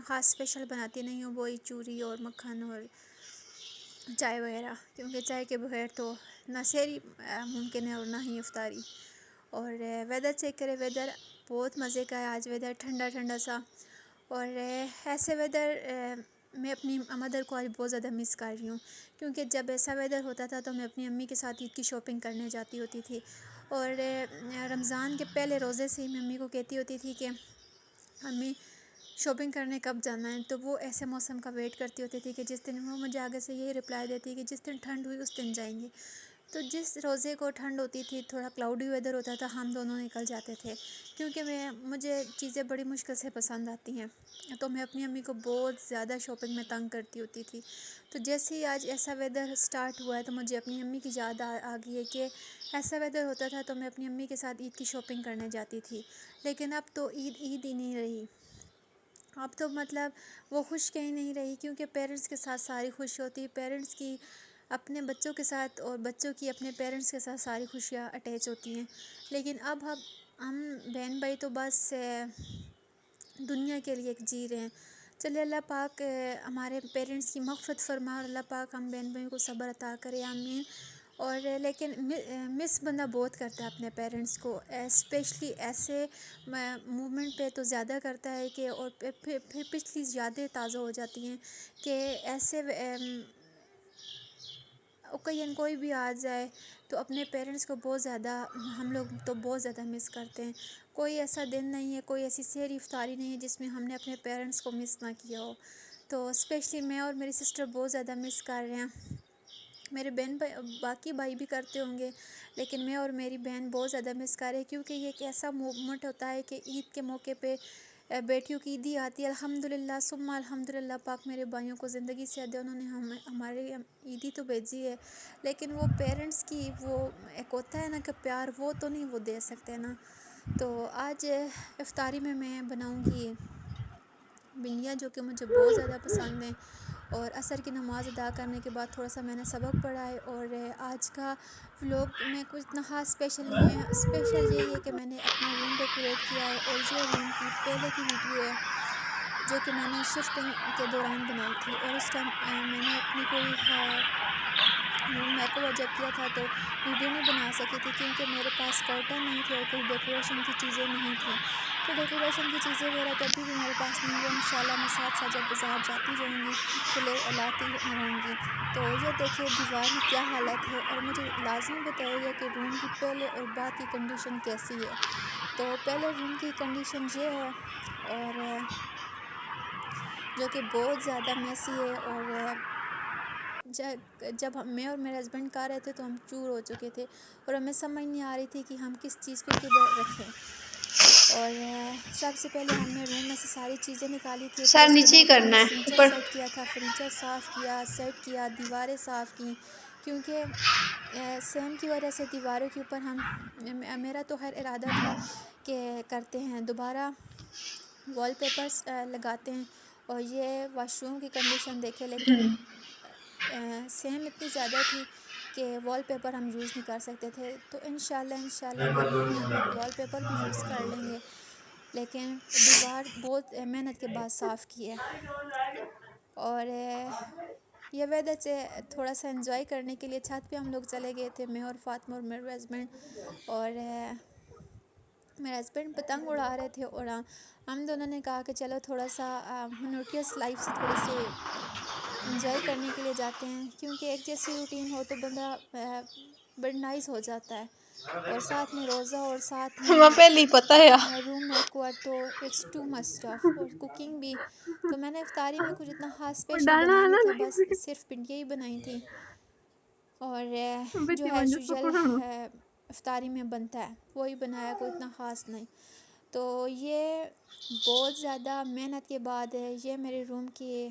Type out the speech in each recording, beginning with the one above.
خاص اسپیشل بناتی نہیں ہوں، وہی چوری اور مکھن اور چائے وغیرہ، کیونکہ چائے کے بغیر تو نہ سحری ممکن ہے اور نہ ہی افطاری۔ اور ویدر چیک کرے، ویدر بہت مزے کا ہے آج، ویدر ٹھنڈا ٹھنڈا سا، اور ایسے ویدر میں اپنی مدر کو آج بہت زیادہ مس کر رہی ہوں، کیونکہ جب ایسا ویدر ہوتا تھا تو میں اپنی امی کے ساتھ عید کی شاپنگ کرنے جاتی ہوتی تھی، اور رمضان کے پہلے روزے سے ہی میں امی کو کہتی ہوتی تھی کہ امی شاپنگ کرنے کب جانا ہے، تو وہ ایسے موسم کا ویٹ کرتی ہوتی تھی کہ جس دن، وہ مجھے آگے سے یہی رپلائی دیتی کہ جس دن ٹھنڈ ہوئی اس دن جائیں گے۔ تو جس روزے کو ٹھنڈ ہوتی تھی، تھوڑا کلاؤڈی ویدر ہوتا تھا، ہم دونوں نکل جاتے تھے، کیونکہ مجھے چیزیں بڑی مشکل سے پسند آتی ہیں، تو میں اپنی امی کو بہت زیادہ شاپنگ میں تنگ کرتی ہوتی تھی۔ تو جیسے ہی آج ایسا ویدر سٹارٹ ہوا ہے تو مجھے اپنی امی کی یاد آ گئی ہے کہ ایسا ویدر ہوتا تھا تو میں اپنی امی کے ساتھ عید کی شاپنگ کرنے جاتی تھی، لیکن اب تو عید ہی نہیں رہی، اب تو مطلب وہ خوش کہیں نہیں رہی، کیونکہ پیرنٹس کے ساتھ ساری خوشی ہوتی ہے، پیرنٹس کی اپنے بچوں کے ساتھ اور بچوں کی اپنے پیرنٹس کے ساتھ ساری خوشیاں اٹیچ ہوتی ہیں، لیکن اب ہم بہن بھائی تو بس دنیا کے لیے جی رہے ہیں۔ چلے اللہ پاک ہمارے پیرنٹس کی مغفرت فرما، اور اللہ پاک ہم بہن بھائیوں کو صبر عطا کرے، آمین۔ اور لیکن مس بندہ بہت کرتا ہے اپنے پیرنٹس کو، اسپیشلی ایسے مومنٹ پہ تو زیادہ کرتا ہے کہ، اور پھر پچھلی یادیں تازہ ہو جاتی ہیں کہ ایسے اوکیزن کوئی بھی آ جائے تو اپنے پیرنٹس کو بہت زیادہ، ہم لوگ تو بہت زیادہ مس کرتے ہیں۔ کوئی ایسا دن نہیں ہے، کوئی ایسی سحری افطاری نہیں ہے جس میں ہم نے اپنے پیرنٹس کو مس نہ کیا ہو۔ تو اسپیشلی میں اور میری سسٹر بہت زیادہ مس کر رہے ہیں، میرے بہن بھائی باقی بھائی بھی کرتے ہوں گے، لیکن میں اور میری بہن بہت زیادہ مس کر رہے ہیں، کیونکہ یہ ایک ایسا مومنٹ ہوتا ہے کہ عید کے موقع پہ بیٹیوں کی عیدی آتی ہے، الحمدللہ ثم الحمدللہ، پاک میرے بھائیوں کو زندگی سے دے، انہوں نے ہمارے عیدی تو بھیجی ہے، لیکن وہ پیرنٹس کی وہ ایک ہوتا ہے نا کہ پیار، وہ تو نہیں وہ دے سکتے نا۔ تو آج افطاری میں بناؤں گی بنیا، جو کہ مجھے بہت زیادہ پسند ہیں، اور عصر کی نماز ادا کرنے کے بعد تھوڑا سا میں نے سبق پڑھا ہے، اور آج کا ولاگ میں کچھ اتنا خاص اسپیشل نہیں ہے، اسپیشل یہی ہے کہ میں نے اپنا روم ڈیکوریٹ کیا ہے، اور یہ روم کی پہلے کی ویڈیو ہے جو کہ میں نے شفٹنگ کے دوران بنائی تھی، اور اس ٹائم میں نے اپنی کوئی روم میک اوور جب کیا تھا تو ویڈیو نہیں بنا سکی تھی، کیونکہ میرے پاس کرٹن نہیں تھے اور کچھ ڈیکوریشن کی چیزیں نہیں تھیں، تو ڈیکوریشن کی چیزیں وغیرہ تو ابھی بھی میرے پاس نہیں، وہ انشاءاللہ میں ساتھ ساتھ جب بازار جاتی جاؤں گی تو لاتی رہوں گی۔ تو یہ دیکھیں دیوار کی کیا حالت ہے، اور مجھے لازمی بتائیے گا کہ روم کی پہلے اور بعد کی کنڈیشن کیسی ہے۔ تو پہلے روم کی کنڈیشن یہ ہے، اور جو کہ بہت زیادہ میسی ہے، اور جب میں اور میرے ہسبینڈ کہہ رہے تھے تو ہم چور ہو چکے تھے، اور ہمیں سمجھ نہیں آ رہی تھی کہ ہم کس چیز کو کدھر رکھیں۔ اور سب سے پہلے ہم نے روم میں سے ساری چیزیں نکالی تھی، پھر سر اس کے نیچے ہی بعد ہم نے کرنا ہے فرنیچر اوپر۔ سیٹ کیا تھا، فرنیچر صاف کیا، سیٹ کیا، دیواریں صاف کیں، کیونکہ سیم کی وجہ سے دیواروں کے اوپر میرا تو خیر ارادہ تھا کہ کرتے ہیں دوبارہ وال پیپرز لگاتے ہیں، اور یہ واش روم کی کنڈیشن دیکھے، لیکن سیم اتنی زیادہ تھی کہ وال پیپر ہم یوز نہیں کر سکتے تھے، تو انشاءاللہ ہم یہاں پر وال پیپر بھی یوز کر لیں گے، لیکن دیوار بہت محنت کے بعد صاف کی ہے۔ اور یہ ویدر سے تھوڑا سا انجوائے کرنے کے لیے چھت پہ ہم لوگ چلے گئے تھے، میں اور فاطمہ اور میرے ہسبینڈ، اور میرے ہسبینڈ پتنگ اڑا رہے تھے، اور ہم دونوں نے کہا کہ چلو تھوڑا سا مونوٹیس لائف سے تھوڑی سی انجوائے کرنے کے لیے جاتے ہیں، کیونکہ ایک جیسی روٹین ہو تو بندہ برڈنائز ہو جاتا ہے، اور ساتھ میں روزہ اور ساتھ ہمیں میں پہلے ہی پتا ہے۔ روم میک اوور، تو اٹس ٹو مچ اسٹف، اور کوکنگ بھی۔ تو میں نے افطاری میں کچھ اتنا خاص اسپیشل ڈالنا بنایا ہے نہیں تھا، بس نا صرف پنڈیاں ہی بنائی تھیں، اور جو بیٹی ایز منجو یوزول پکڑنا۔ افطاری میں بنتا ہے وہی بنایا، کوئی اتنا خاص نہیں۔ تو یہ بہت زیادہ محنت کے بعد ہے، یہ میرے روم کی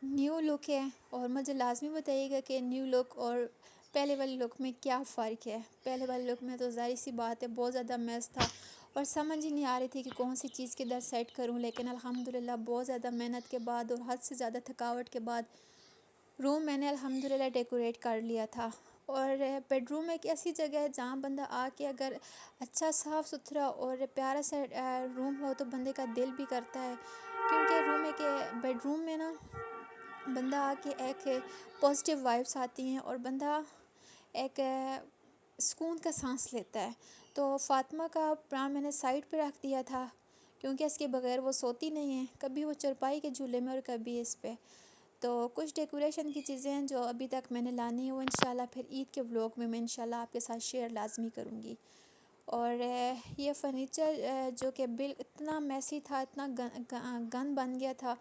نیو لک ہے، اور مجھے لازمی بتائیے گا کہ نیو لک اور پہلے والے لک میں کیا فرق ہے۔ پہلے والے لک میں تو ظاہر سی بات ہے بہت زیادہ میس تھا، اور سمجھ ہی نہیں آ رہی تھی کہ کون سی چیز کدھر سیٹ کروں، لیکن الحمدللہ بہت زیادہ محنت کے بعد اور حد سے زیادہ تھکاوٹ کے بعد روم میں نے الحمدللہ ڈیکوریٹ کر لیا تھا، اور بیڈ روم ایک ایسی جگہ ہے جہاں بندہ آ کے اگر اچھا صاف ستھرا اور پیارا سا روم ہو تو بندے کا دل بھی کرتا ہے، کیونکہ روم ایک بیڈ روم میں نا بندہ آ کے ایک پازیٹیو وائبس آتی ہیں اور بندہ ایک سکون کا سانس لیتا ہے۔ تو فاطمہ کا پلان میں نے سائڈ پہ رکھ دیا تھا، کیونکہ اس کے بغیر وہ سوتی نہیں ہے، کبھی وہ چرپائی کے جھولے میں اور کبھی اس پہ۔ تو کچھ ڈیکوریشن کی چیزیں ہیں جو ابھی تک میں نے لانی ہے، وہ انشاءاللہ پھر عید کے ولاگ میں انشاءاللہ آپ کے ساتھ شیئر لازمی کروں گی۔ اور یہ فرنیچر جو کہ اتنا میسی تھا، اتنا گند بن گیا تھا،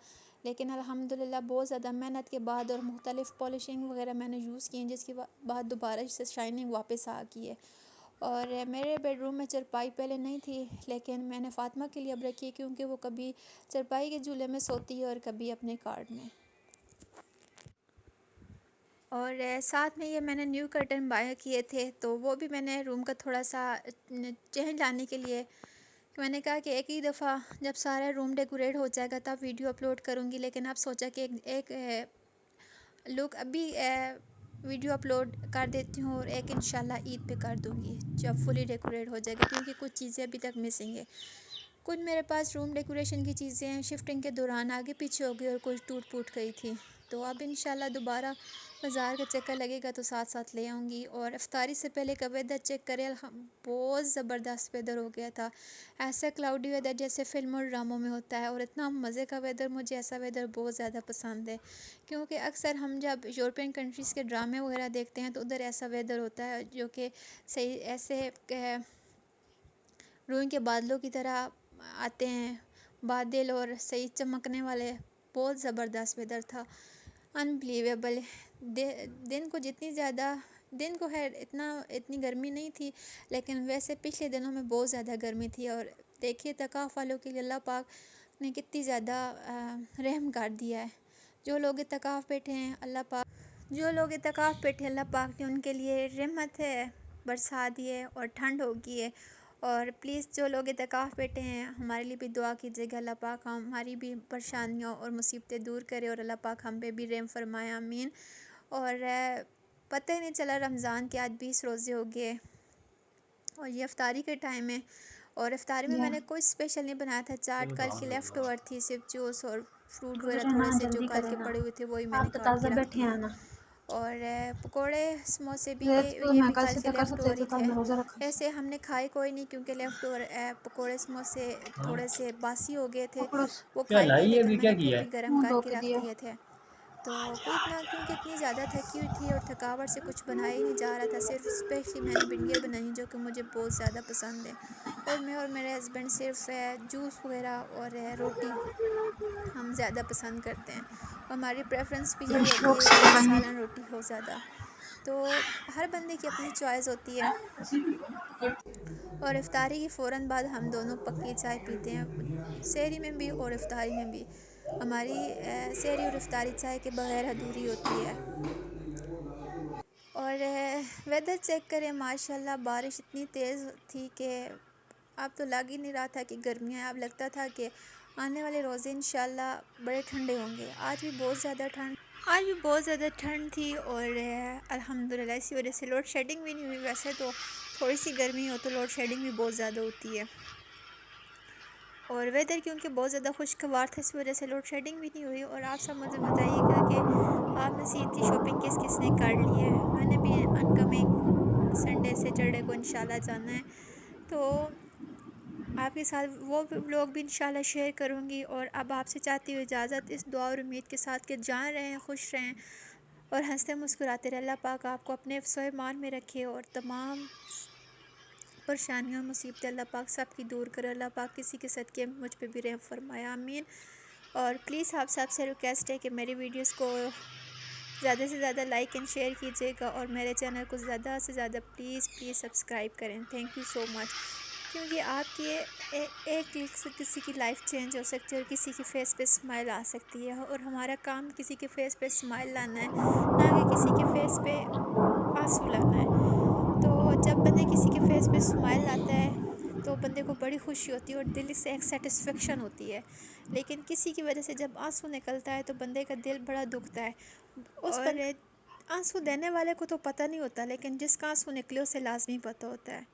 لیکن الحمدللہ بہت زیادہ محنت کے بعد اور مختلف پالشنگ وغیرہ میں نے یوز کی ہیں، جس کے بعد دوبارہ سے شائننگ واپس آ گئی ہے۔ اور میرے بیڈ روم میں چرپائی پہلے نہیں تھی، لیکن میں نے فاطمہ کے لیے اب رکھی ہے، کیونکہ وہ کبھی چرپائی کے جھولے میں سوتی ہے اور کبھی اپنے کارڈ میں۔ اور ساتھ میں یہ میں نے نیو کرٹن بائی کیے تھے، تو وہ بھی میں نے روم کا تھوڑا سا چینج لانے کے لیے میں نے کہا کہ ایک ہی دفعہ جب سارا روم ڈیکوریٹ ہو جائے گا تب ویڈیو اپلوڈ کروں گی، لیکن اب سوچا کہ ایک لک ابھی ویڈیو اپلوڈ کر دیتی ہوں اور ایک انشاءاللہ عید پہ کر دوں گی جب فلی ڈیکوریٹ ہو جائے گا، کیونکہ کچھ چیزیں ابھی تک مسنگ ہے۔ کچھ میرے پاس روم ڈیکوریشن کی چیزیں شفٹنگ کے دوران آگے پیچھے ہو گئی اور کچھ ٹوٹ پھوٹ گئی تھی، تو اب انشاءاللہ دوبارہ بازار کا چکر لگے گا تو ساتھ ساتھ لے آؤں گی۔ اور افطاری سے پہلے کا ویدر چیک کرے، بہت زبردست ویدر ہو گیا تھا، ایسا کلاؤڈی ویدر جیسے فلم اور ڈراموں میں ہوتا ہے، اور اتنا مزے کا ویدر، مجھے ایسا ویدر بہت زیادہ پسند ہے، کیونکہ اکثر ہم جب یورپین کنٹریز کے ڈرامے وغیرہ دیکھتے ہیں تو ادھر ایسا ویدر ہوتا ہے جو کہ صحیح ایسے روئی کے بادلوں کی طرح آتے ہیں بادل، اور صحیح چمکنے والے، بہت زبردست ویدر تھا، انبلیویبل۔ دن کو خیر اتنی گرمی نہیں تھی، لیکن ویسے پچھلے دنوں میں بہت زیادہ گرمی تھی، اور دیکھیے اعتکاف والوں کے لیے اللہ پاک نے کتنی زیادہ رحم کر دیا ہے۔ جو لوگ اعتکاف بیٹھے ہیں اللہ پاک نے ان کے لیے رحمت ہے برسا دی ہے اور ٹھنڈ ہو گئی ہے۔ اور پلیز جو لوگ اعتکاف بیٹھے ہیں ہمارے لیے بھی دعا کیجیے گا، اللہ پاک ہماری بھی پریشانیوں اور مصیبتیں دور کرے اور اللہ پاک ہم پہ بھی رحم فرمائے، آمین۔ اور پتہ ہی نہیں چلا رمضان کے آج 20 روزے ہو گئے، اور یہ افطاری کے ٹائم ہے، اور افطاری میں میں نے کوئی اسپیشل نہیں بنایا تھا، چاٹ کل کی لیفٹ اوور تھی، صرف جوس اور فروٹ وغیرہ تھوڑے سے جو کل کے پڑے ہوئے تھے وہی میں نے کاٹ کے رکھ دیے۔ اور پکوڑے سموسے بھی یہ بھی کل کے لیفٹ اوور ہی تھے، ایسے ہم نے کھائے کوئی نہیں، کیونکہ لیفٹ اوور پکوڑے سموسے تھوڑے سے باسی ہو گئے تھے، وہ کھائے نہیں، لیکن میں نے پھر بھی گرم کر کے رکھ دیے تھے۔ تو کیونکہ اتنی زیادہ تھکی ہوئی تھی اور تھکاوٹ سے کچھ بنایا ہی نہیں جا رہا تھا، صرف اسپیشلی میں نے بھنڈیاں بنائیں جو کہ مجھے بہت زیادہ پسند ہے، اور میں اور میرے ہسبینڈ صرف جوس وغیرہ اور روٹی ہم زیادہ پسند کرتے ہیں، اور ہماری پریفرنس بھی یہی ہوتی ہے کہ سالن روٹی ہو زیادہ، تو ہر بندے کی اپنی چوائس ہوتی ہے۔ اور افطاری کے فوراً بعد ہم دونوں پکی چائے پیتے ہیں، سحری میں بھی اور افطاری میں بھی، ہماری سحری اور افطاری چائے کے بغیر ادھوری ہوتی ہے۔ اور ویدر چیک کریں، ماشاءاللہ بارش اتنی تیز تھی کہ اب تو لگ ہی نہیں رہا تھا کہ گرمیاں ہیں، اب لگتا تھا کہ آنے والے روزے انشاءاللہ بڑے ٹھنڈے ہوں گے۔ آج بھی بہت زیادہ ٹھنڈ تھی، اور الحمدللہ اسی وجہ سے لوڈ شیڈنگ بھی نہیں ہوئی، ویسے تو تھوڑی سی گرمی ہو تو لوڈ شیڈنگ بھی بہت زیادہ ہوتی ہے، اور ویدر کیونکہ بہت زیادہ خوشگوار تھا اس وجہ سے لوڈ شیڈنگ بھی نہیں ہوئی۔ اور آپ سب مجھے بتائیے گا کہ آپ میں سے عید کی شاپنگ کس نے کر لی ہے؟ میں نے بھی ان کمنگ سنڈے سیٹرڈے کو انشاءاللہ جانا ہے، تو آپ کے ساتھ وہ لوگ بھی انشاءاللہ شیئر کروں گی، اور اب آپ سے چاہتی ہوں اجازت، اس دعا اور امید کے ساتھ کہ جان رہیں، خوش رہیں اور ہنستے مسکراتے رہیں، اللہ پاک آپ کو اپنے حفظ و ایمان میں رکھے، اور تمام پریشانیوں اور مصیبتیں اللہ پاک سب کی دور کرے، اللہ پاک کسی کے صدقے میں مجھ پہ بھی رحم فرمائے، آمین۔ اور پلیز آپ سب سے ریکویسٹ ہے کہ میری ویڈیوز کو زیادہ سے زیادہ لائک اینڈ شیئر کیجیے گا، اور میرے چینل کو زیادہ سے زیادہ پلیز سبسکرائب کریں، تھینک یو سو مچ، کیونکہ آپ کی ایک کلک سے کسی کی لائف چینج ہو سکتی ہے اور کسی کی فیس پہ اسمائل آ سکتی ہے، اور ہمارا کام کسی کے فیس پہ اسمائل لانا ہے، نہ کہ کسی کے فیس پہ آنسو لانا ہے۔ تو جب بندے کسی کے فیس پہ اسمائل لاتا ہے تو بندے کو بڑی خوشی ہوتی ہے اور دل سے ایک سیٹسفیکشن ہوتی ہے، لیکن کسی کی وجہ سے جب آنسو نکلتا ہے تو بندے کا دل بڑا دکھتا ہے، اور آنسو دینے والے کو تو پتہ نہیں ہوتا، لیکن جس کا آنسو نکلے اسے لازمی پتہ ہوتا ہے۔